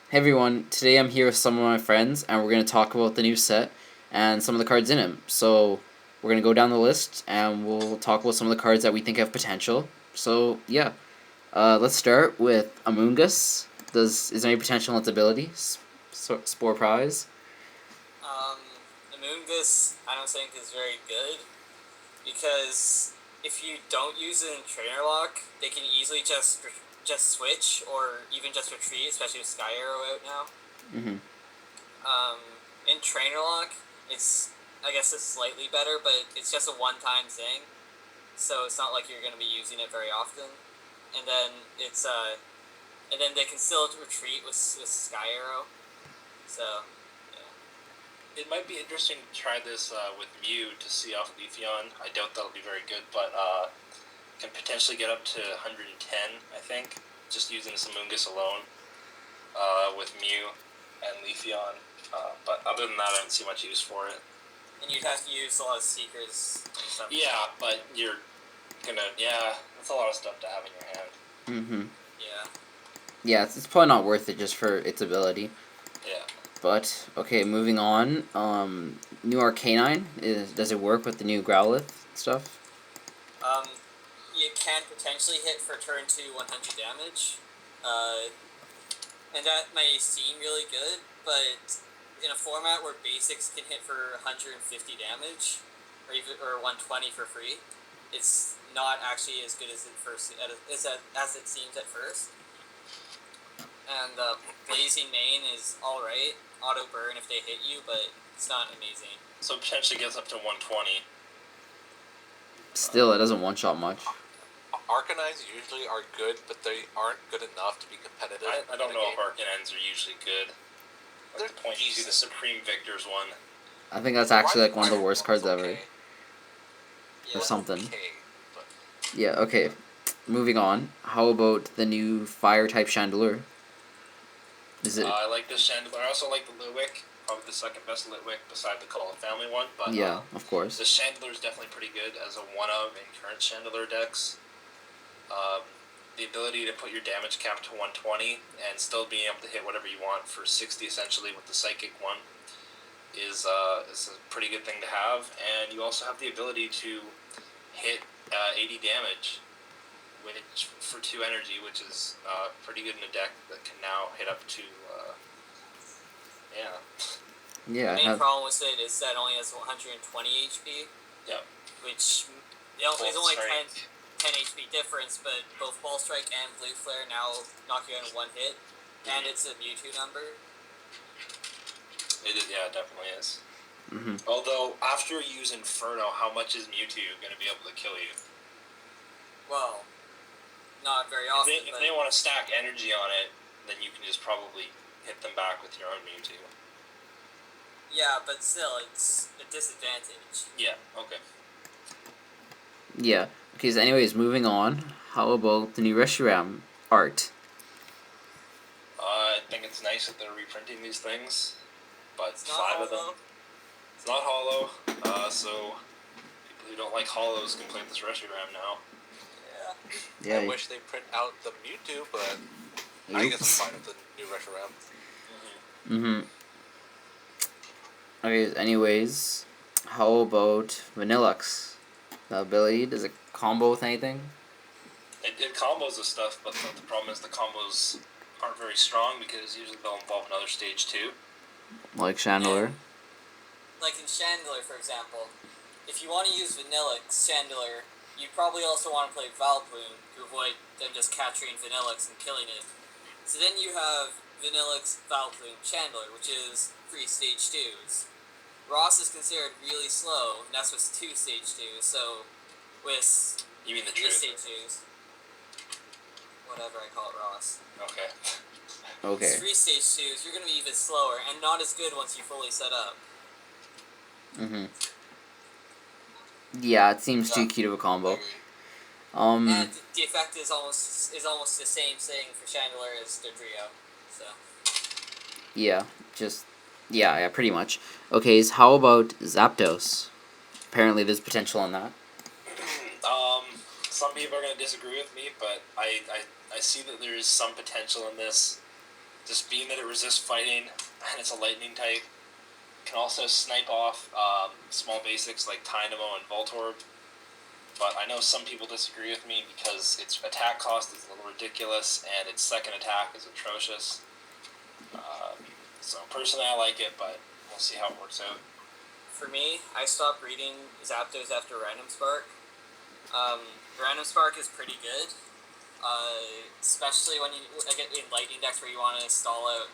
Hey everyone, today I'm here with some of my friends and we're going to talk about the new set and some of the cards in it. So we're going to go down the list and we'll talk about some of the cards that we think have potential. So yeah, let's start with Amoongus. Is there any potential in its ability? Spore Prize? Um, Amoongus, I don't think is very good because if you don't use it in Trainer Lock, they can easily just switch or even just retreat, especially with Sky Arrow out now. Mm-hmm. In Trainer Lock, I guess it's slightly better, but it's just a one-time thing, so it's not like you're going to be using it very often. And then and then they can still retreat with Sky Arrow. So it might be interesting to try this with Mew to see off Leafeon. I doubt that'll be very good, but can potentially get up to 110, I think, just using this Amoongus alone with Mew and Leafeon. But other than that, I don't see much use for it. And you'd have to use a lot of Seekers and stuff. Yeah, but you're that's a lot of stuff to have in your hand. Mm-hmm. Yeah. Yeah, it's probably not worth it just for its ability. Yeah. But, okay, moving on. New Ark Canine, does it work with the new Growlithe stuff? You can potentially hit for turn 2 100 damage. And that may seem really good, but in a format where basics can hit for 150 damage, or 120 for free, it's not actually as good as it seems at first. And Blazing Mane is alright, auto burn if they hit you, but it's not amazing. So potentially gets up to 120. Still, it doesn't one-shot much. Ark Canines usually are good, but they aren't good enough to be competitive. I don't know if Ark Canines are usually good. Like the point you see the Supreme Victors one. I think that's actually like one of the worst cards ever. Yeah. Or something. Okay, but Yeah, okay. Moving on. How about the new Fire-type Chandeleur? Is it... I like this Chandeleur. I also like the Litwick. Probably the second best Litwick beside the Call of Family one. But yeah, of course. This Chandeleur is definitely pretty good as a one-of in current Chandeleur decks. The ability to put your damage cap to 120 and still being able to hit whatever you want for 60 essentially with the Psychic one is a pretty good thing to have. And you also have the ability to hit 80 damage for 2 energy, which is pretty good in a deck that can now hit up to Yeah. The main problem with it is that it only has 120 HP. Yep. Which is only 10 HP difference, but both Ball Strike and Blue Flare now knock you out in one hit, and it's a Mewtwo number. It is, yeah, it definitely is. Mm-hmm. Although, after you use Inferno, how much is Mewtwo going to be able to kill you? Well, not very often. If they want to stack energy on it, then you can just probably hit them back with your own Mewtwo. Yeah, but still, it's a disadvantage. Yeah, okay. Yeah. Okay, so anyways, moving on. How about the new Reshiram art? I think it's nice that they're reprinting these things, but It's not 5 of them. It's not hollow, so people who don't like hollows can play this Reshiram now. Yeah. I wish they print out the Mewtwo, but I guess it's fine with the new Reshiram. Mm-hmm. Okay, anyways, how about Vanilluxe? The ability, does it combo with anything? It combos with stuff, but the problem is the combos aren't very strong because usually they'll involve another stage too. Like Chandeleur? Like in Chandeleur, for example, if you want to use Vanilluxe Chandeleur, you probably also want to play Valplume to avoid them just capturing Vanilluxe and killing it. So then you have Vanilluxe, Valplume, Chandeleur, which is 3 stage 2s. Ross is considered really slow, and that's with 2 stage 2s, so with You mean the 3 truth? stage 2s, whatever I call it, Ross. Okay. Okay. 3 stage 2s, you're going to be even slower, and not as good once you fully set up. Mm-hmm. Yeah, it seems too cute of a combo. And the effect is almost the same thing for Chandeleur as Dodrio, so. Yeah, pretty much. Okay, so how about Zapdos? Apparently there's potential on that. Some people are going to disagree with me, but I see that there is some potential in this. Just being that it resists fighting, and it's a lightning type, can also snipe off small basics like Dynamo and Voltorb. But I know some people disagree with me because its attack cost is a little ridiculous, and its second attack is atrocious. So personally I like it, but we'll see how it works out. For me, I stopped reading Zapdos after Random Spark. Random Spark is pretty good, especially when you get in Lightning decks where you want to stall out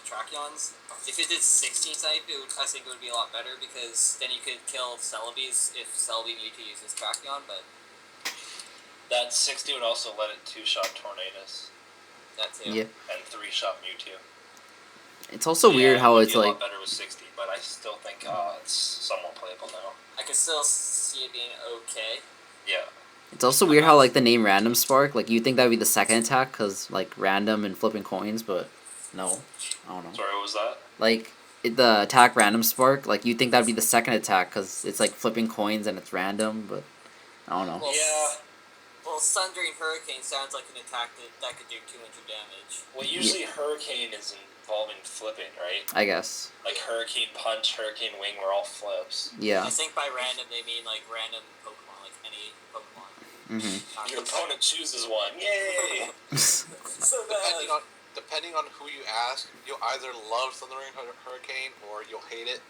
Trachyons. If it did 60 type, I think it would be a lot better because then you could kill Celebies if Celebi Mewtwo uses Trachyon, but that 60 would also let it 2-shot Tornadus. That too. Yeah. And 3-shot Mewtwo. It's also weird how it's a like. lot better with 60, but I still think it's somewhat playable now. I could still see it being okay. Yeah. It's also weird how like the name Random Spark, like you think that would be the second attack because like random and flipping coins, but no, I don't know. Sorry, what was that? Like the attack Random Spark, like you think that would be the second attack because it's like flipping coins and it's random, but I don't know. Well, Yeah. Well, Sundering Hurricane sounds like an attack that could do 200 damage. Well, usually Hurricane is involving flipping, right? I guess. Like Hurricane Punch, Hurricane Wing were all flips. Yeah. I think by random they mean like random Pokemon, like any Pokemon. Mm-hmm. Your opponent chooses one. Yay! So bad. Depending on who you ask, you'll either love Thundering Hurricane or you'll hate it.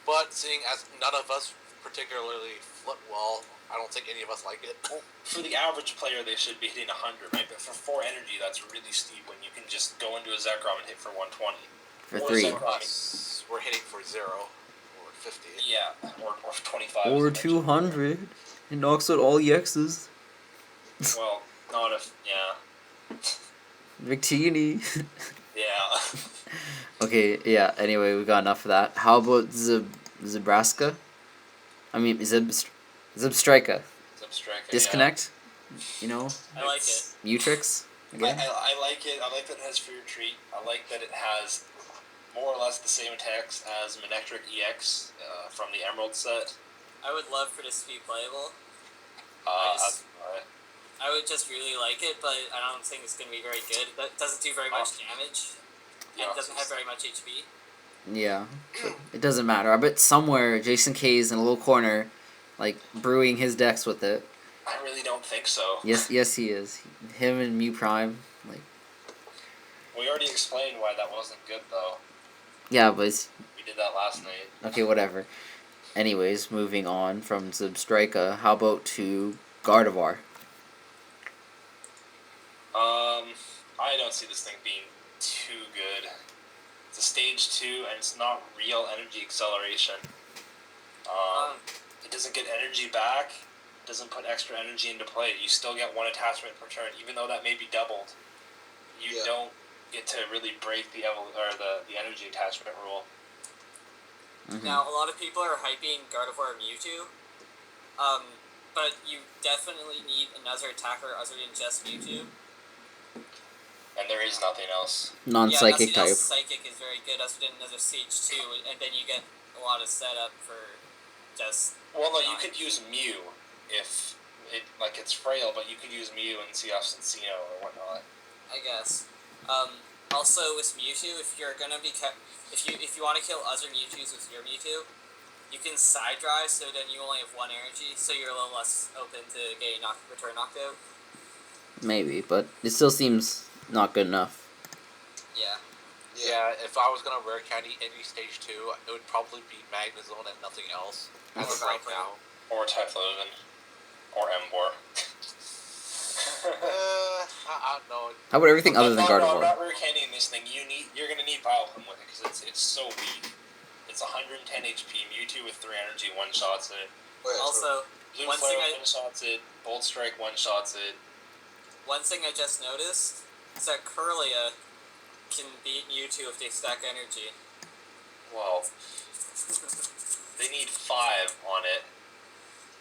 But seeing as none of us particularly flip well, I don't think any of us like it. Well, for the average player, they should be hitting 100, right? But for 4 energy, that's really steep when you can just go into a Zekrom and hit for 120. For Or 3. Zekrom, Us, we're hitting for 0 or 50. yeah, or 25. Or as I mentioned. 200. It knocks out all EXs. Well, not if, yeah. Victini. Yeah. Okay, yeah, anyway, we got enough of that. How about Zebraska? I mean, Zebstrika. Substrike. Disconnect? You know? I like it. Mutrix? Again? I like it. I like that it has Fear Retreat. I like that it has more or less the same attacks as Manectric EX from the Emerald set. I would love for this to be playable. I would just really like it, but I don't think it's going to be very good. That doesn't do very much damage, and it doesn't have very much HP. Yeah, but it doesn't matter. I bet somewhere Jason K is in a little corner, like, brewing his decks with it. I really don't think so. Yes, he is. Him and Mew Prime, like... We already explained why that wasn't good, though. Yeah, but it's... We did that last night. Okay, whatever. Anyways, moving on from Zebstrika, how about to Gardevoir? I don't see this thing being too good. It's a stage 2, and it's not real energy acceleration. It doesn't get energy back. It doesn't put extra energy into play. You still get 1 attachment per turn, even though that may be doubled. You don't get to really break the energy attachment rule. Mm-hmm. Now, a lot of people are hyping Gardevoir Mewtwo, but you definitely need another attacker other than just Mewtwo. And there is nothing else. Non-psychic type. Psychic is very good, other than another Stage 2, and then you get a lot of setup for just... Well, no, you could use Mew if it's frail, but you could use Mew and CF Cincino or whatnot. I guess. Also, with Mewtwo, if you're gonna be if you want to kill other Mewtwo's with your Mewtwo, you can side drive, so then you only have 1 energy, so you're a little less open to getting return knocked out. Maybe, but it still seems not good enough. Yeah. Yeah, if I was gonna rare candy any stage 2, it would probably be Magnezone and nothing else. As of right now. Or Typhlosion. Or Emboar. I don't know. How about everything other than No, I'm Gardevoir? not rare candying this thing. You're gonna need Vileplume with it because it's so weak. It's 110 HP. Mewtwo with 3 energy one-shots it. Also, Blue one Flare thing one-shots it. Bolt Strike one-shots it. one thing I just noticed is that Kirlia can beat Mewtwo if they stack energy. Well, they need 5 on it.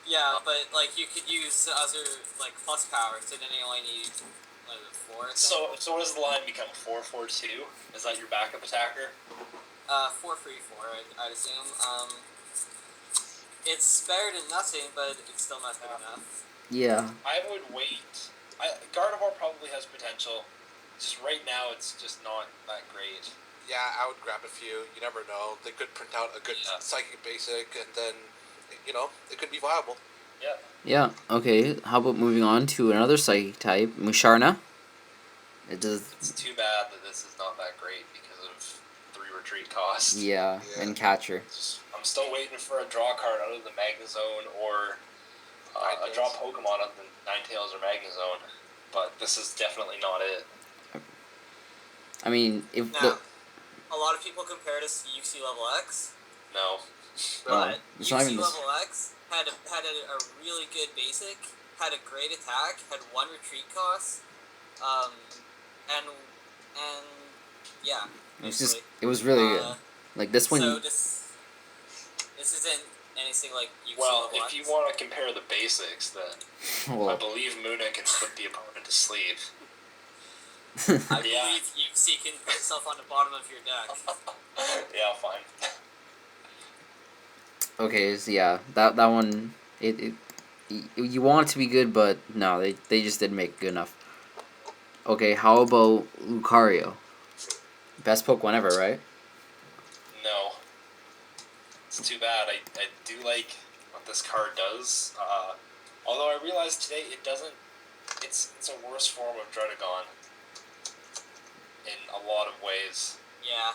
Yeah, but like you could use other like plus power, so then you only need 4. So what does the line become? 4-4-2? Is that your backup attacker? 4-3-4, I'd assume. It's better than nothing, but it's still not good enough. Yeah. I would wait. Gardevoir probably has potential. just right now, it's just not that great. Yeah, I would grab a few. You never know. They could print out a good Yeah. psychic basic, and then, it could be viable. Yeah. Yeah. Okay. How about moving on to another psychic type, Musharna? It does. It's too bad that this is not that great because of 3 retreat cost. Yeah, Yeah. and catcher. I'm still waiting for a draw card out of the Magnezone or a draw Pokemon out of the Ninetales or Magnezone, but this is definitely not it. I mean, if Now, a lot of people compare this to UC Level X, No. but it's not UC even this. Level X had a really good basic, had a great attack, had 1 retreat cost, and yeah. It was really good. Like this one. So this isn't anything like UC Well, Level if X. you want to compare the basics, then I Well, believe Muna can put the opponent to sleep. I believe UC can put itself on the bottom of your deck. Yeah, fine. okay, so yeah, that one. You want it to be good, but no, they just didn't make it good enough. Okay, how about Lucario? Best Pokemon ever, right? No. It's too bad. I do like what this card does. Although I realized today it doesn't. It's a worse form of Druddigon in a lot of ways. Yeah.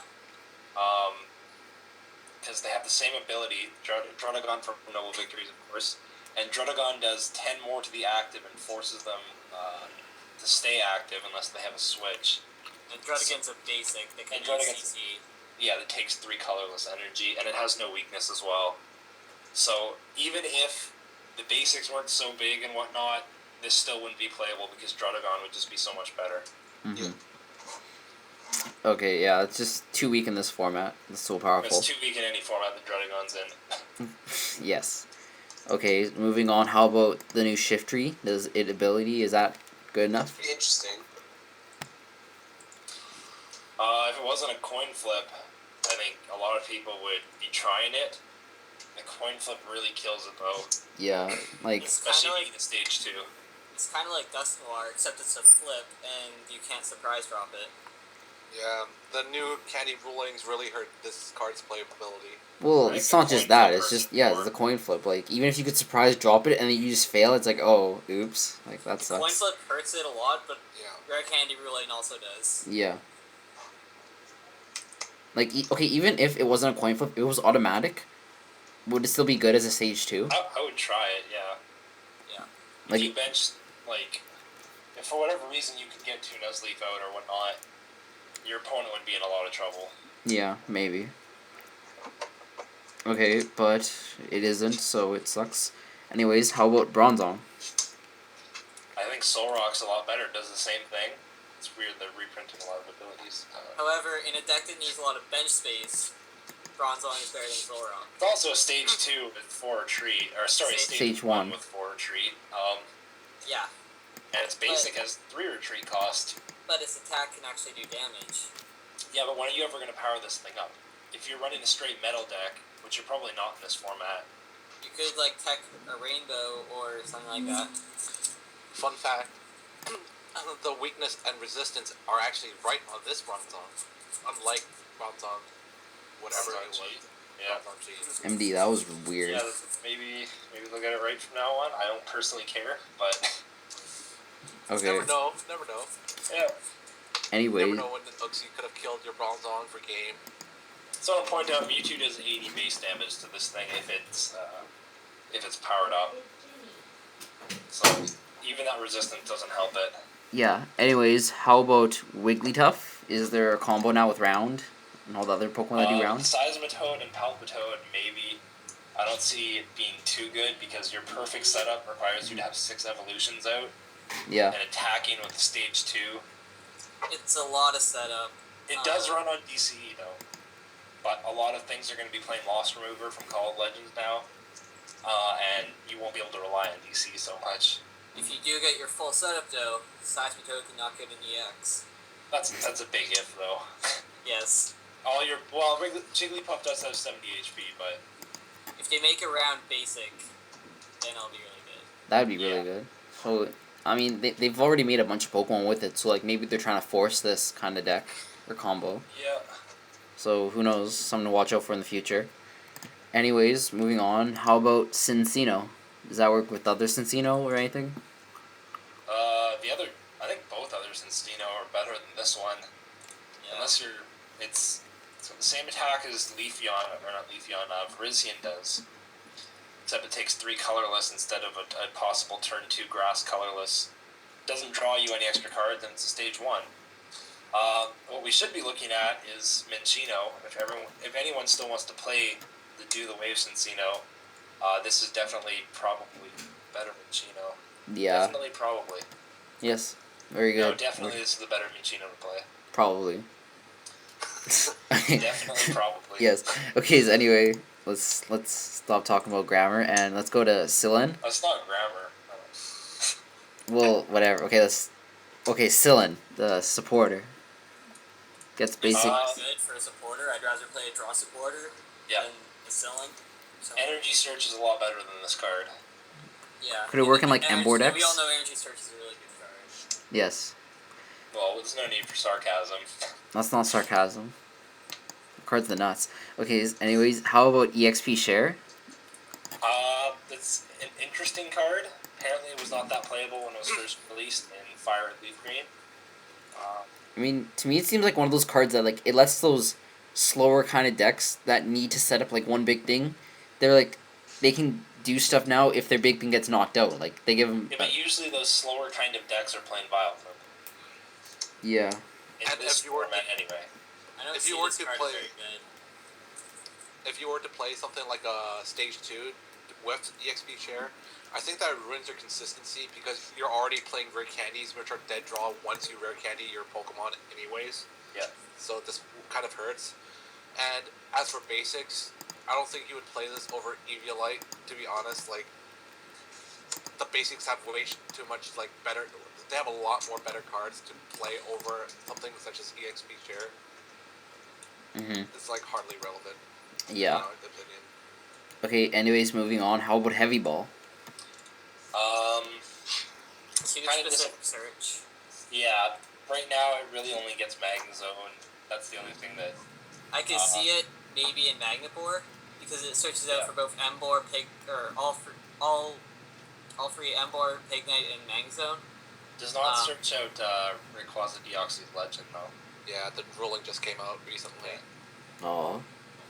Because they have the same ability, Druddigon from Noble Victories, of course, and Druddigon does 10 more to the active and forces them to stay active unless they have a switch. And Druddigon's a basic that can And use Druddigon's- CC. Yeah, that takes 3 colorless energy, and it has no weakness as well. So even if the basics weren't so big and whatnot, this still wouldn't be playable because Druddigon would just be so much better. Mm-hmm. Okay, yeah, it's just too weak in this format. It's so powerful. It's too weak in any format that Druddigon's in. Yes. Okay, moving on. How about the new Shifty? Does it ability? Is that good enough? Pretty interesting. If it wasn't a coin flip, I think a lot of people would be trying it. The coin flip really kills it though, Yeah, like especially Kinda being a stage 2. It's kind of like Dust Noir, except it's a flip, and you can't surprise drop it. Yeah, the new candy rulings really hurt this card's playability. well, Right, it's the not coin just that. flip It's just versus yeah, four. it's a coin flip. Like even if you could surprise drop it and then you just fail, it's like oh, oops, like that Coin sucks. flip hurts it a lot, but Yeah. Rare Candy Ruling also does. Yeah. Like okay, even if it wasn't a coin flip, if it was automatic, would it still be good as a stage 2? I would try it, yeah. Like If you bench, like, if for whatever reason you could get 2 Nuzleaf out or whatnot, your opponent would be in a lot of trouble. yeah, maybe. Okay, but it isn't, so it sucks. Anyways, how about Bronzong? I think Solrock's a lot better, does the same thing. It's weird they're reprinting a lot of abilities. However, in a deck that needs a lot of bench space, Bronzong is better than Zolrock. It's also a stage 2 with 4 retreat, or sorry, Stage stage 1. 1 with 4 retreat. Yeah, And its basic has 3 retreat cost. but its attack can actually do damage. Yeah, but when are you ever going to power this thing up? If you're running a straight metal deck, which you're probably not in this format. You could, like, tech a rainbow or something like that. Fun fact, the weakness and resistance are actually right on this Bronzong. Unlike Bronzong, whatever it Bronzong was. G. Yeah. Bronzong G. MD, that was weird. Yeah, maybe look at it right from now on. I don't personally care, but Okay. Never know. Never know. yeah. Anyway, Never know when the Uxie could have killed your Bronzong for game. So I'll point out Mewtwo does 80 base damage to this thing if it's powered up. So even that resistance doesn't help it. yeah. Anyways, how about Wigglytuff? Is there a combo now with Round and all the other Pokemon that do Round? Seismitoad and Palpitoad, maybe. I don't see it being too good because your perfect setup requires you to have 6 evolutions out Yeah. and attacking with the stage 2. It's a lot of setup. It does run on DCE though, but a lot of things are going to be playing Lost Remover from Call of Legends now, and you won't be able to rely on DCE so much. If you do get your full setup, though, Seismitoad can knock out an EX. That's a big if though. Yes. Jigglypuff does have 70 HP, but If they make a round basic, then it'll be really good. That'd be really Yeah. good. So I mean, they've already made a bunch of Pokemon with it, so like maybe they're trying to force this kind of deck or combo. Yeah. So who knows? Something to watch out for in the future. Anyways, moving on. How about Cincino? Does that work with other Cincino or anything? I think both others in Steno are better than this one. Yeah. Unless it's the same attack as Leafeon, or not Leafeon, Virizion does. Except it takes 3 colorless instead of a possible turn 2 grass colorless. Doesn't draw you any extra cards, and it's a stage 1. What we should be looking at is Minccino. If anyone still wants to play the Do the Wave Cincino, this is definitely probably better Minccino. Yeah. Definitely, probably. Yes. Very good. No, definitely this is the better Minccino to play. Probably. Definitely, probably. Yes. Okay. So anyway, let's stop talking about grammar and let's go to Sillin. That's not grammar. Well, whatever. Okay. Sillin, the supporter, gets basic. Good for a supporter. I'd rather play a draw supporter Yeah. than a selling. So, Energy Search is a lot better than this card. yeah. Could it work in, like, Energy- Embor decks? We all know Energy Search is a really good card. Yes. Well, there's no need for sarcasm. That's not sarcasm. The card's the nuts. Okay. Anyways, how about EXP Share? It's an interesting card. Apparently, it was not that playable when it was first released in Fire and Leaf Green. I mean, to me, it seems like one of those cards that like it lets those slower kind of decks that need to set up like one big thing. They're like they can do stuff now if their big thing gets knocked out. Like they give them. Yeah, but usually those slower kind of decks are playing Vileplume. Yeah. In And this if you were format, anyway. I don't If see you were this to card play- very good. If you were to play something like a Stage 2 with EXP Share, I think that ruins your consistency because you're already playing rare candies, which are dead draw once you rare candy your Pokemon anyways. Yeah. So this kind of hurts. And as for basics, I don't think you would play this over Eviolite, to be honest. Like, the basics have way too much, like, better... They have a lot more better cards to play over something such as EXP Share. Mhm. It's, like, hardly relevant. Yeah. In my opinion. Okay. Anyways, moving on. How about Heavy Ball? Huge Kind of specific search. Yeah, right now it really only gets Magnezone. That's the only thing that... I could see it maybe in Magnivore because it searches out Yeah. for both Embor, all three Embor, Pignite, and Magnezone. Does not search out Rayquaza Deoxys Legend, though. Yeah, the ruling just came out recently. Oh,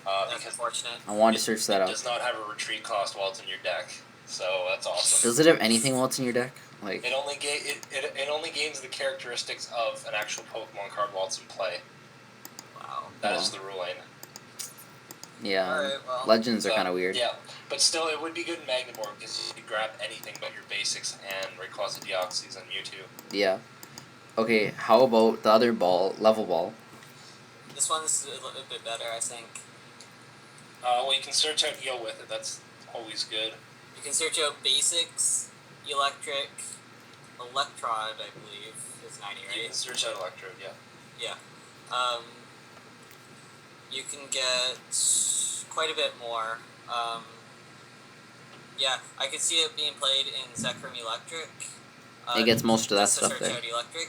That's Because unfortunate. I wanted to search that it up. does not have a retreat cost while it's in your deck. So that's awesome. Does it have anything while it's in your deck? Like. It only it only gains the characteristics of an actual Pokemon card while it's in play. Wow. That is the ruling. Yeah. Alright, well. Legends are So, kind of weird. Yeah, but still, it would be good in Magnivore because you could grab anything but your basics and Rayquaza Deoxys and Mewtwo. Yeah. Okay. How about the other ball, Level Ball? This one's a little bit better, I think. Well, you can search out Eel with it. That's always good. You can search out Basics, Electric, Electrode, I believe, is 90, You right? can search out Electrode, yeah. Yeah. You can get quite a bit more. Yeah, I could see it being played in Zekrom Electric. It gets most of that That's to stuff search there. out Electric,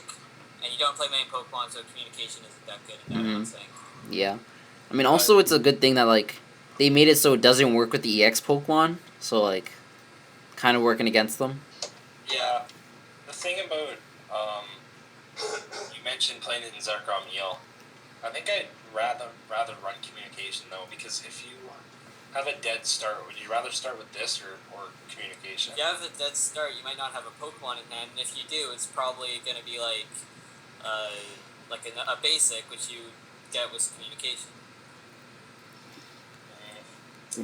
and you don't play many Pokemon, so communication isn't that good in that Mhm. one thing. Yeah. I mean, also it's a good thing that like they made it so it doesn't work with the EX Pokemon, so like kind of working against them. Yeah. The thing about, you mentioned playing it in Zekrom Eel. I think I'd rather run communication, though, because if you have a dead start, would you rather start with this or communication? If you have a dead start, you might not have a Pokemon in hand, and if you do, it's probably going to be like a basic, which you get with communication.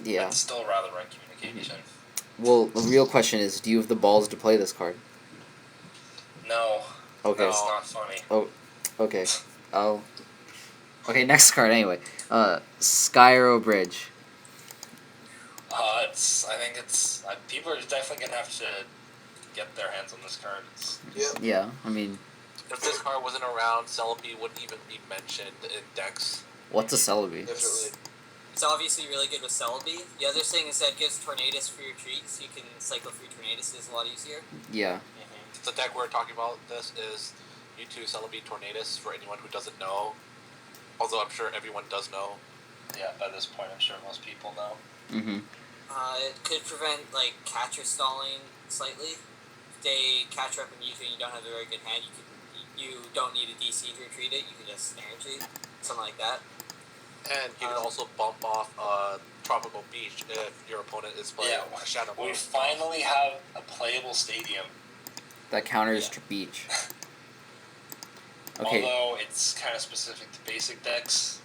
Yeah. I'd still rather run communication. Well, the real question is, do you have the balls to play this card? No. Okay. That's not funny. Okay. Oh. Okay, next card anyway. Skyro Bridge. I think it's people are definitely gonna have to get their hands on this card. Yeah, I mean, If this card wasn't around, Celebi wouldn't even be mentioned in decks. what's a Celebi? Definitely. It's obviously really good with Celebi. The other thing is that it gives Tornadus free retreats. You can cycle through Tornaduses a lot easier. Yeah. the deck we're talking about this is U2 Celebi Tornadus for anyone who doesn't know. Although I'm sure everyone does know. Yeah, by this point, I'm sure most people know. Mm-hmm. It could prevent like catcher stalling slightly. If they catcher up in Mewtwo and you don't have a very good hand, you don't need a DC to retreat it. You can just energy, something like that. And you can also bump off Tropical Beach if your opponent is playing Shadow We Ball. finally have a playable stadium. That counters Beach. Okay. Although it's kind of specific to basic decks,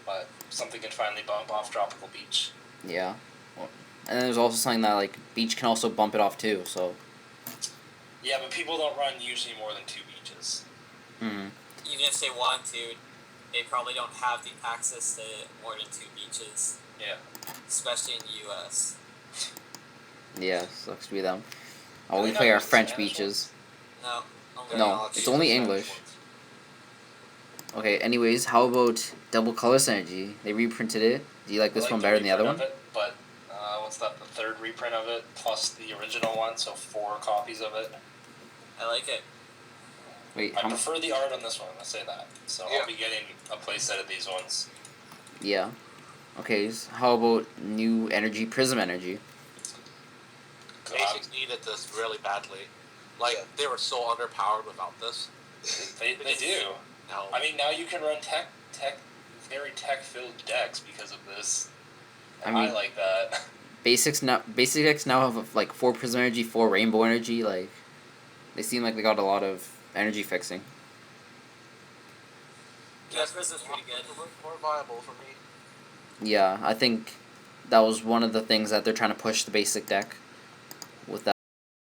but something can finally bump off Tropical Beach. Yeah. Well, and then there's also something that like Beach can also bump it off too. So. Yeah, but people don't run usually more than 2 beaches. Mm-hmm. Even if they want to, they probably don't have the access to more than 2 beaches. Yeah. Especially in the U.S. Yeah, sucks to be them. Oh, Are we they play not our using French Spanish beaches. No. No, it's only English. Okay, anyways, how about Double Color Synergy? They reprinted it. Do you like this one better than the other one? But what's that? The 3rd reprint of it plus the original one, so 4 copies of it. I like it. Wait, I prefer the art on this one. Let's say that. So Yeah. I'll be getting a playset of these ones. Yeah. Okay, so how about new energy, Prism Energy? Basics needed this really badly. Like, they were so underpowered without this. They do. No. I mean, now you can run very tech-filled decks because of this. And I like that. Basic decks now have like 4 Prism Energy, 4 Rainbow Energy. Like, they seem like they got a lot of energy fixing. Yeah, Prism's pretty good. More viable for me. Yeah, I think that was one of the things that they're trying to push the basic deck with that.